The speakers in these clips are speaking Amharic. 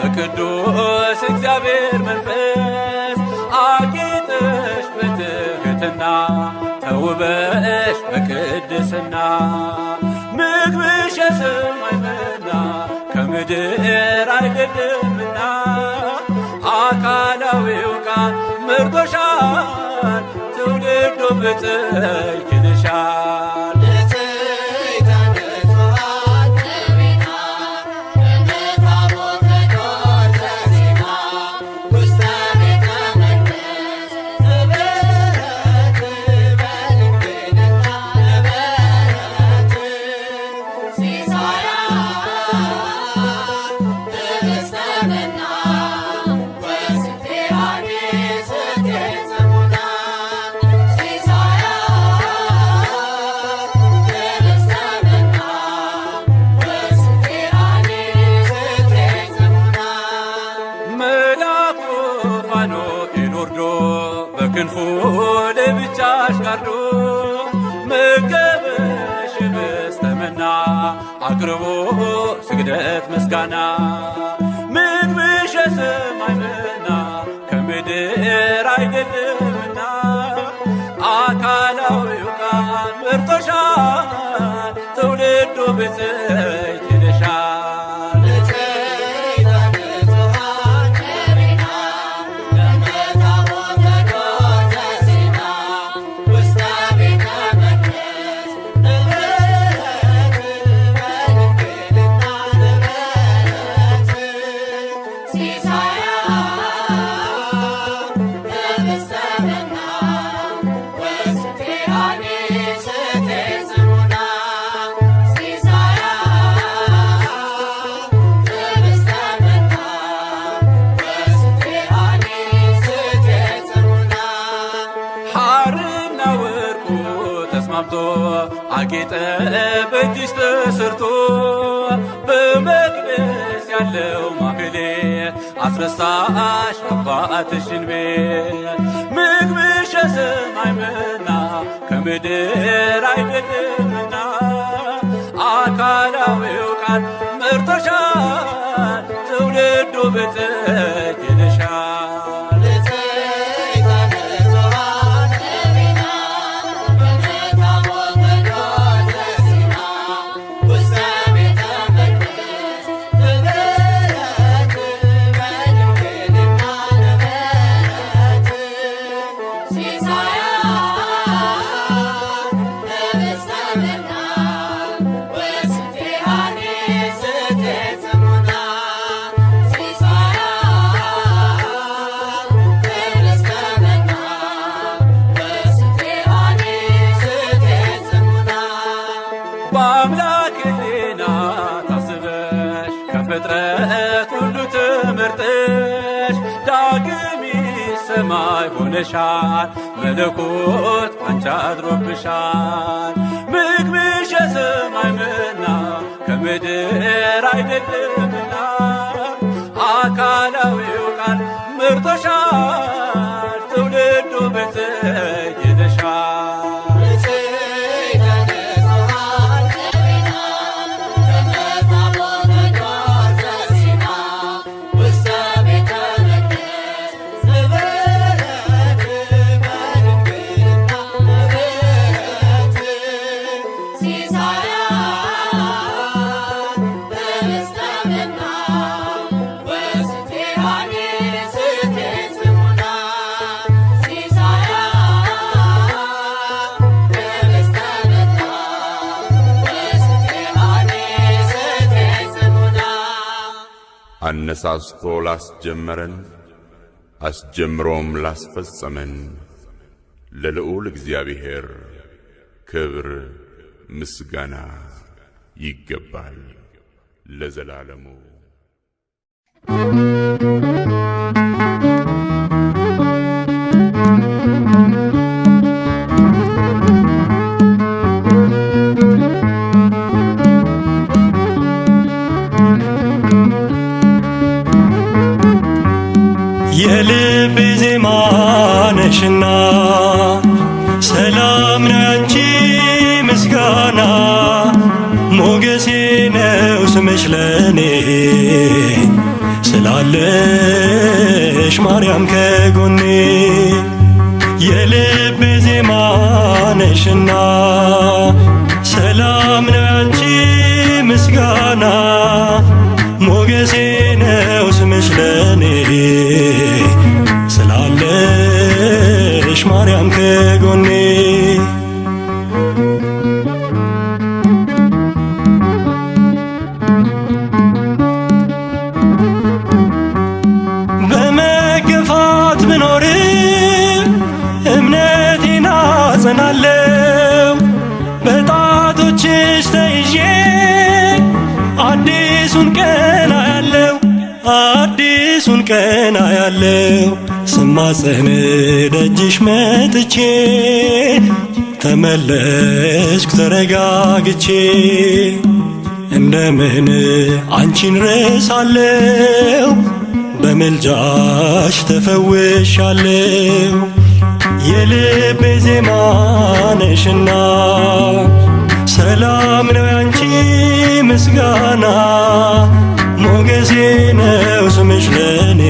በቅዱስ እግዚአብሔር መንፈስ አጌጠሽ በትሕትና ተውበሽ በቅድስና ምግብሽ የሰማይ መና ከምድር አይደለምና አካላዊው ቃል መርጦሻል ትውልዱ ብፅዕት ይልሻል። በክንፉ ለብቻሽ ጋርዶ መገበሽ በስተመና አቅርቦ ስግደት ምስጋና ምግብሽ የሰማይ መና ከምድር አይደለምና አካላዊው ቃል መርጦሻል ትውልዱ ብፅዕት ይልሻል። አጌጠ በእጅሽ ተሰርቶ በመቅደስ ያለው ማህሌት አስረሳሽ አባትሽን ቤት ምግብሽ የሰማይ መና ከምድር አይደለምና አካላዊው ቃል መርጦሻል ትውልዱ ብፅዕት ይልሻል። በአምላክ ሕሊና ታስበሽ ከፍጥረት ሁሉ ተመርጠሽ ዳግም ሰማይ ሆነሻል መለኮት አንቺ አድሮብሻል። ምግብሽ የሰማይ መና ከምድር አይደለምና አካላዊው ቃል ምርጦሻል ትውልዱ ብፅዕት ይልሻል። አነሳስቶ ላስጀመረን አስጀምሮም ላስፈጸመን ለልዑል እግዚአብሔር ክብር ምስጋና ይገባል ለዘላለሙ። የልቤ ዜማ ነሽና ሰላም ነው ያንቺ ምስጋና ሞገሴ ነው ስምሽ ለኔ ስላለሽ ማርያም ከጎኔ የልቤ ዜማ ነሽና ሰላም ነው ያንቺ ምስጋና ሞገሴ ነው ስምሽ ለኔ ስላለሽ ማርያም ከጎኔ በመገፋት ብኖር እምነቴን አጸናለው በጣቶችሽ ተይዤ አዲሱን ቀን አያለው አዲሱን ቀን አያለው ስማጸን ደጅሽ መጥቼ ተመለስኩ ተረጋግቼ እንደምን አንቺን ረሳለው በምልጃሽ ተፈውሻለው የልቤ ዜማ ነሽና ሰላም ነው ያንቺ ምስጋና ሞገሴ ነው ስምሽ ለኔ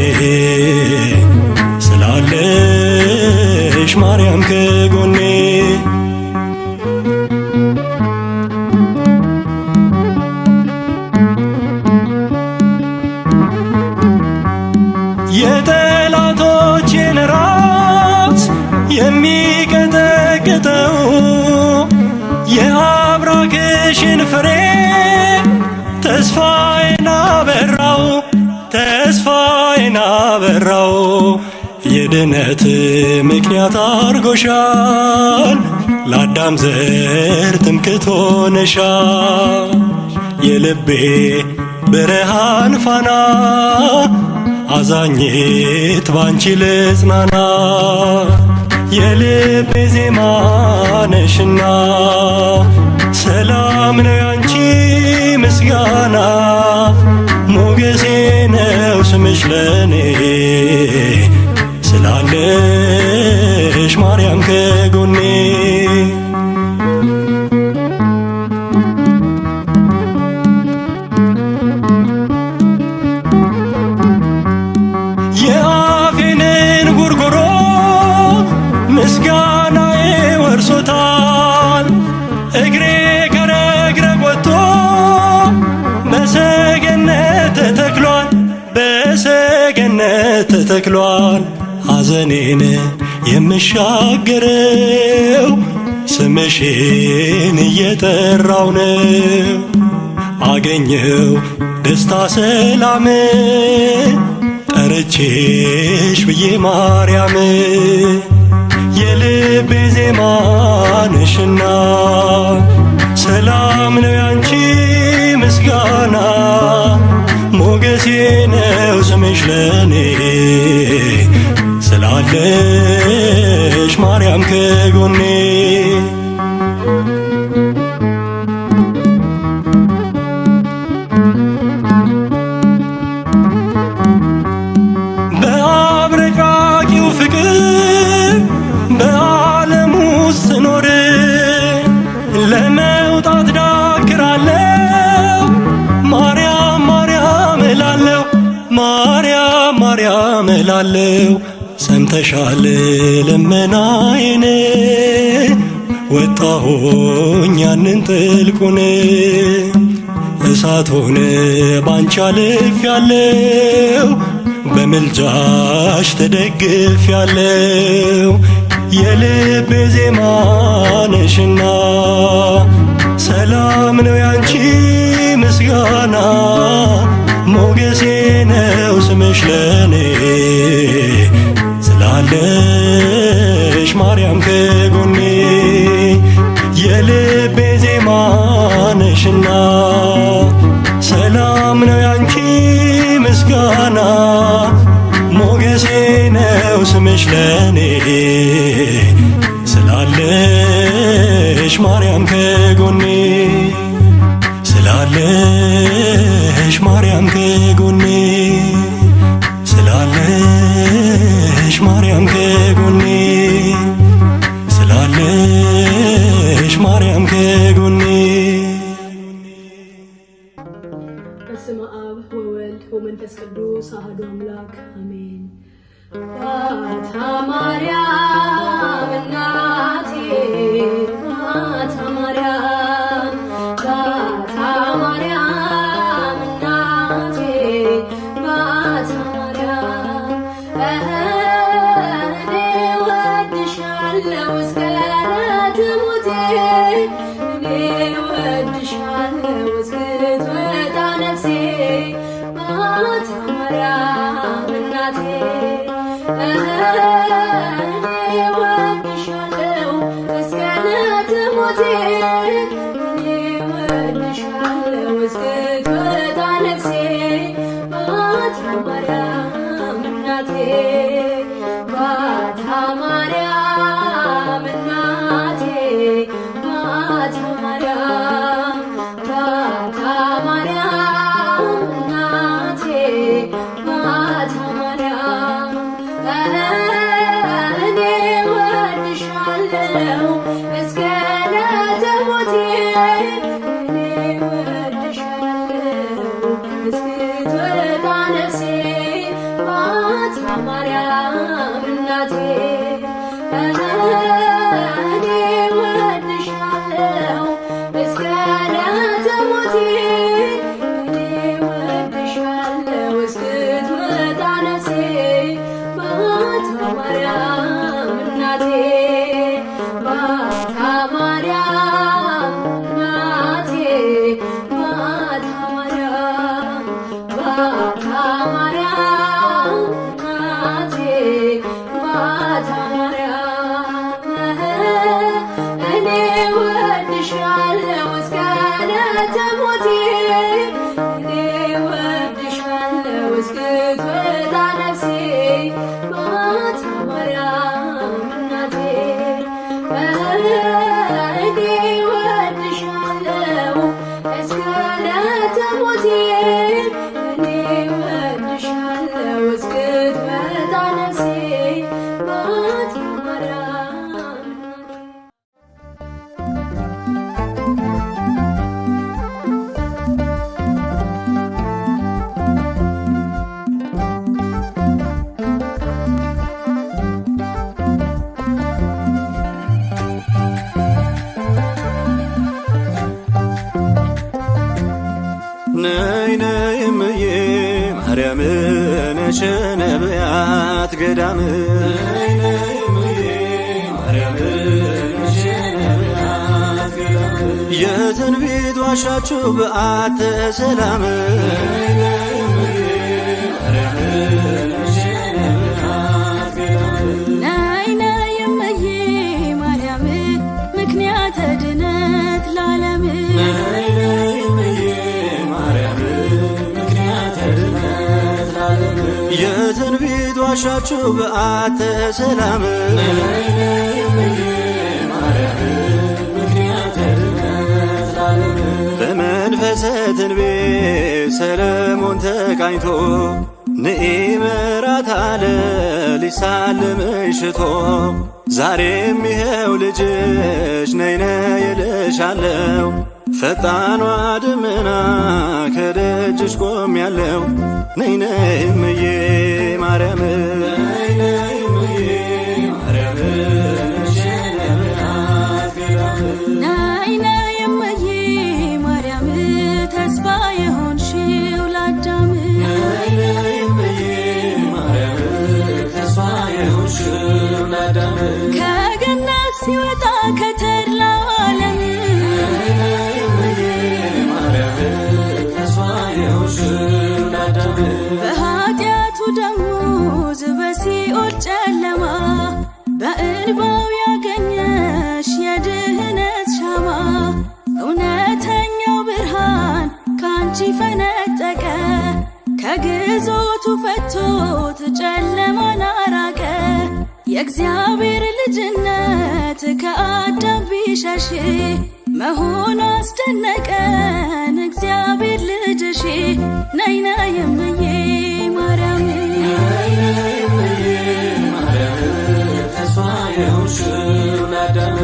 ስላለሽ ማርያም ከጎኔ የጠላቶቼን ራስ የሚቀጠቅጠው የአብራክሽን ፍሬ ተስፋዬን አበራው ተስፋዬን አበራው የድነት ምክንያት አርጎሻል ለአዳም ዘር ትምክህት ሆነሻል የልቤ ብርሃን ፋና አዛኝት ባንቺ ልጽናና የልቤ ዜማ ነሽና ሰላም ነው ያንቺ ምስጋና ሞገሴ ነው ስምሽ ለኔ ስላለሽ ማርያም ከጎኔ የአፌንን ጉርጉሮ ምስጋናዬ ወርሶታል እግሬ ከረግረግ ወጥቶ በሰገነት ተተክሏል በሰገነት ተተክሏል ሐዘኔን የምሻገረው ስምሽን እየጠራው ነው አገኘው ደስታ ሰላም ጠርቼሽ ብዬ ማርያም የልቤ ዜማ ነሽና ሰላም ነው ያንቺ ምስጋና ሞገሴ ነው ስምሽ ለኔ ስላለሽ ማርያም ከጎኔ ማርያም እላለው ሰምተሻል ልመናዬን ወጣሁኝ ያንን ጥልቁን እሳት ሆነ ባንቺ አልፌያለሁ በምልጃሽ ተደግፌያለሁ የልቤ ዜማ ነሽና ሰላም ነው ያንቺ ምስጋና ሞገሴ ነው ስምሽ ለኔ ስላለሽ ማርያም ከጎኔ የልቤ ዜማ ነሽና ሰላም ነው ያንቺ ምስጋና ሞገሴ ነው ስምሽ ለኔ ስላለሽ ማርያም ከጎኔ ስላለሽ ማርያም ከጎኔ ስላለሽ ማርያም ከጎኔ ስላለሽ ማርያም ከጎኔ። በስመ አብ ወወልድ ወመንፈስ ቅዱስ አሐዱ አምላክ አሜን። ባታ ማርያም እናቴ ባታ ማርያም ባታ ማርያም እናቴ ባታ ማርያም እኔ እወድሻለሁ እስከ ዕለተ ሞቴ እኔ እወድሻለሁ እስክትወጣ ነፍሴ ባታ ማርያም እናቴ እኔ እወድሻለሁ እስከ ዕለተ ሞቴ እኔ እወድሻለሁ እስክትወጣ ነፍሴ ባታ ማርያም እናቴ ባታ ማርያም እናቴ ባታ ማርያም ባታ ማርያም እናቴ ባታ ማርያም እኔ እወድሻለሁ እስከ ዕለተ ሞቴ እኔ እወድሻለሁ እስክትወጣ ነፍሴ ባታ ማርያም እናቴ እኔ እወድሻለሁ እስከ ዕለተ ሞቴ እኔ እወድሻለሁ እስክትወጣ ነፍሴ ባታ ማርያም እናቴ ባታ ማርያም እናቴ ባታ ማርያም ባታ ማርያም እናቴ ባታ ማርያም እኔ እወድሻለሁ እስከ ዕለተ ሞቴ እኔ እወድሻለሁ እስክትወጣ ነፍሴ ባታ ማርያም እናቴ እኔ እወድሻለሁ እስከ ዕለተ ሞቴ እኔ እወድሻለሁ እስክትወጣ ነፍሴ ባታ ማርያም ነይ ነይ እምዬ ማርያም ነሽ ነቢያት ገዳም ነይ ነይ እምዬ ማርያም ነሽ ነቢያት ገዳም የትንቢት ዋሻችሁ በዓተ ሰላም ነይ ነይ እምዬ ማርያም ነሽ ነቢያት ገዳም ነይ ነይ እምዬ ማርያም ምክንያተ ድነት ለዓለም ነይ ነይ እምዬ ማርያም ምክንያተ ድነት ለዓለም የትንቢት ዋሻችሁ በዓተ ሰላም ነይ ነይ እምዬ ማርያም ምክንያተ ድነት ለዓለም በመንፈሰ ትንቢት ሰለሞን ተቃኝቶ ንኢ ምሕረት አለ ሊሳልምሽ ሽቶ ዛሬም ይኸው ልጅሽ ነይ ነይ እልሻለሁ ፈጣኗ ደመና ከደጅሽ ቆሜያለሁ። ነይ ነይ እምዬ ማርያም ነይ ነይ እምዬ ማርያም ነይ ነይ እምዬ ማርያም ተስፋ የሆንሽው ለአዳም ነይ ነይ እምዬ ማርያም ተስፋ የሆንሽው ለአዳም ከገነት ሲወጣ ከተድላው ዓለም በኃጢአቱ ደሞዝ በሲኦል ጨለማ በእንባው ያገኘሽ የድህነት ሻማ እውነተኛው ብርሃን ካንቺ ፈነጠቀ ከግዞቱ ፈቶት ጨለማን አራቀ። የእግዚአብሔር ልጅነት ከአዳም ቢሸሽ መሆኑ አስደነቀን እግዚአብሔር ልጅሽ ነይ ነይ እምዬ ማርያም ነይ ነይ እምዬ ማርያም ተስፋ የሆንሽው ለአዳም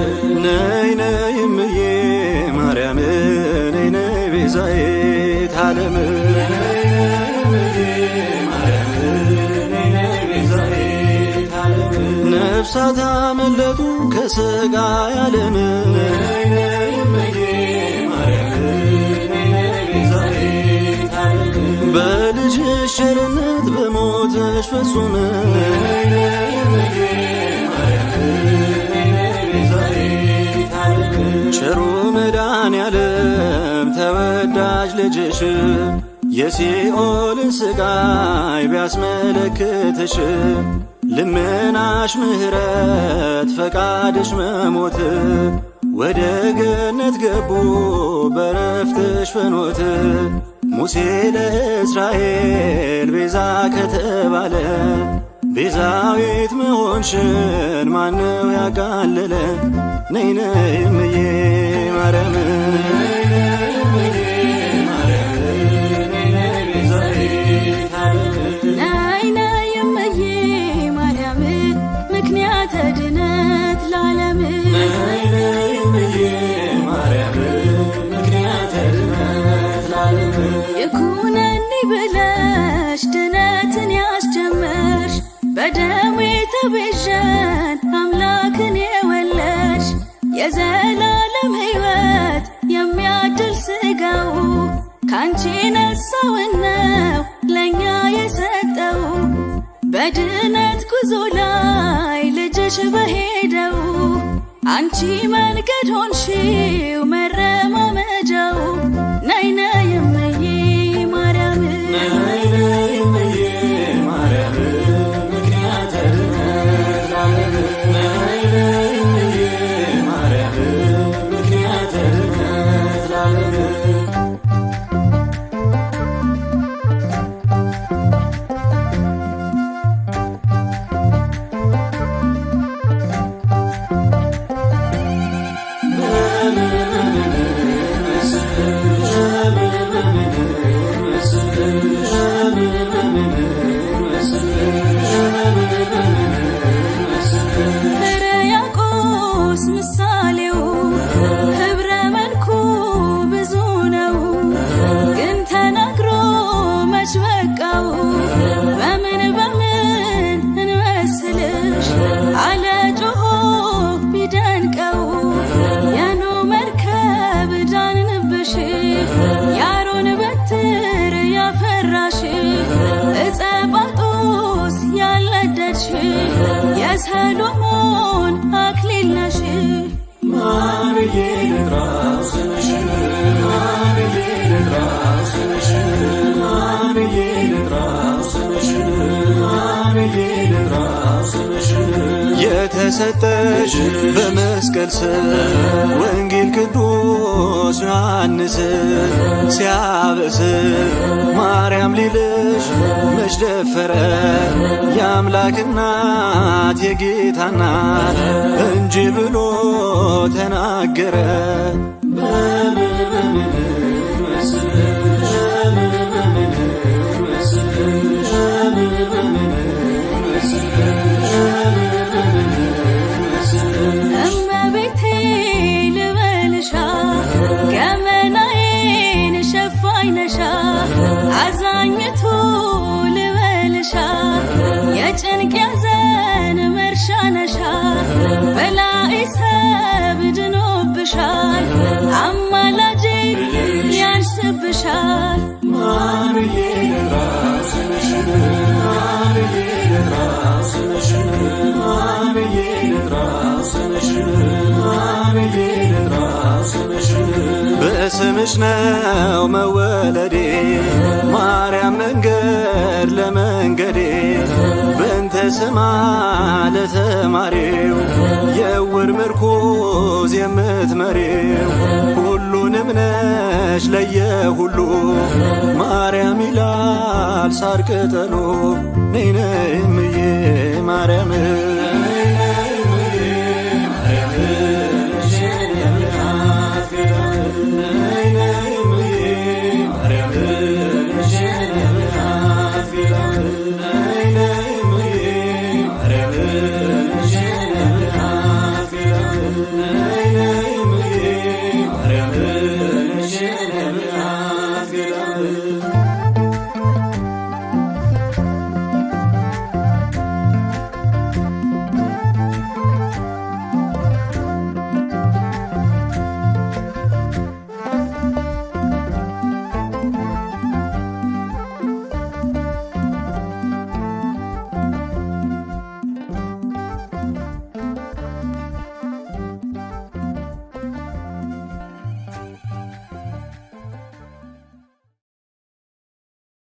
ነይ ነይ እምዬ ማርያም ነይ ነይ ቤዛዊተ ዓለም ነይ ነይ እምዬ ማርያም ነይ ነይ ቤዛዊተ ዓለም ነፍሳት አመለጡ ከሥጋይ ዓለም ነይ ነይ እምዬ ማርያም ነይ ነይ ቤዛዊተ ዓለም በልጅሽ ቸርነት በሞትሽ ፍጹም ነይ ነይ እምዬ ማርያም ነይ ነይ ቤዛዊተ ዓለም ቸሩ መድኃኔዓለም ተወዳጅ ልጅሽ የሲኦልን ሥቃይ ቢያስመለክትሽ ልመናሽ ምሕረት ፈቃድሽ መሞት ወደ ገነት ገቡ በረፍትሽ ፍኖት ሙሴ ለእስራኤል ቤዛ ከተባለ ቤዛዊት መሆንሽን ማነው ያቃለለ? ነይ ነይ እምዬ ማርያም ነይ ነይ እምዬ ማርያም ነይ ነይ ቤዛዊተ ዓለም ነይ ነይ እምዬ ማርያም ምክንያተ ድነት ለዓለም ነይ ነይ እምዬ ማርያም ምክንያተ ድነት ለዓለም ይኩነኒ ብለሽ ድነትን ያስጀመርሽ በደሙ የተቤዠን አምላክን የወለድሽ የዘላለም ሕይወት የሚያድል ሥጋው ካንቺ ነሳውን ነው ለእኛ የሰጠው በድነት ጉዞ ላይ ልጅሽ በሄደው አንቺ መንገድ ሆንሽው መረማመጃው ነይ ነይ እምዬ ማርያም ነይ ነይ እምዬ ማርያም ምክንያተ ድነት ለዓለም ነይ ነይ እምዬ ማርያም ምክንያተ ድነት ለዓለም ሕርያቆስ ምሳሌው ኅብረ መልኩ ብዙ ነው ግን ተናግሮ መች በቃው በምን እንመስልሽ አለ ጮሆ ቢደንቀው የኖኅ መርከብ ዳንንብሽ የአሮን በትር ያፈራሽ ዕፀ ጳጦስ ያልነደድሽ የሰሎሞን አክሊል ነሽ ማን ብዬ ልጥራው ስምሽን ማን ብዬ ልጥራው ስምሽን ማን ብዬ ልጥራው ስምሽን ማን ብዬ ልጥራው ስምሽን የተሰጠሽ በመስቀል ስር ወንጌል ቅዱስ ዮሐንስ ሲያበስር ማርያም ሊልሽ መች ደፈረ የአምላክ እናት የጌታ እናት እንጂ ብሎ ተናገረ። እመቤቴ ልበልሻ ገመ ሰብ ድኖብሻል አማላጄ ያንስብሻል ማርዬ ራስሽን ማርዬ ራስሽን ማርዬ ራስሽን ማርዬ ራስሽን በስምሽ ነው መወለዴ ማርያም መንገድ ለመንገዴ በእንተ ስማ ለተማሪው የዕውር ምርኩዝ የምትመሪው ሁሉንም ነሽ ለየሁሉ ማርያም ይላል ሳር ቅጠሉ ነይ ነይ እምዬ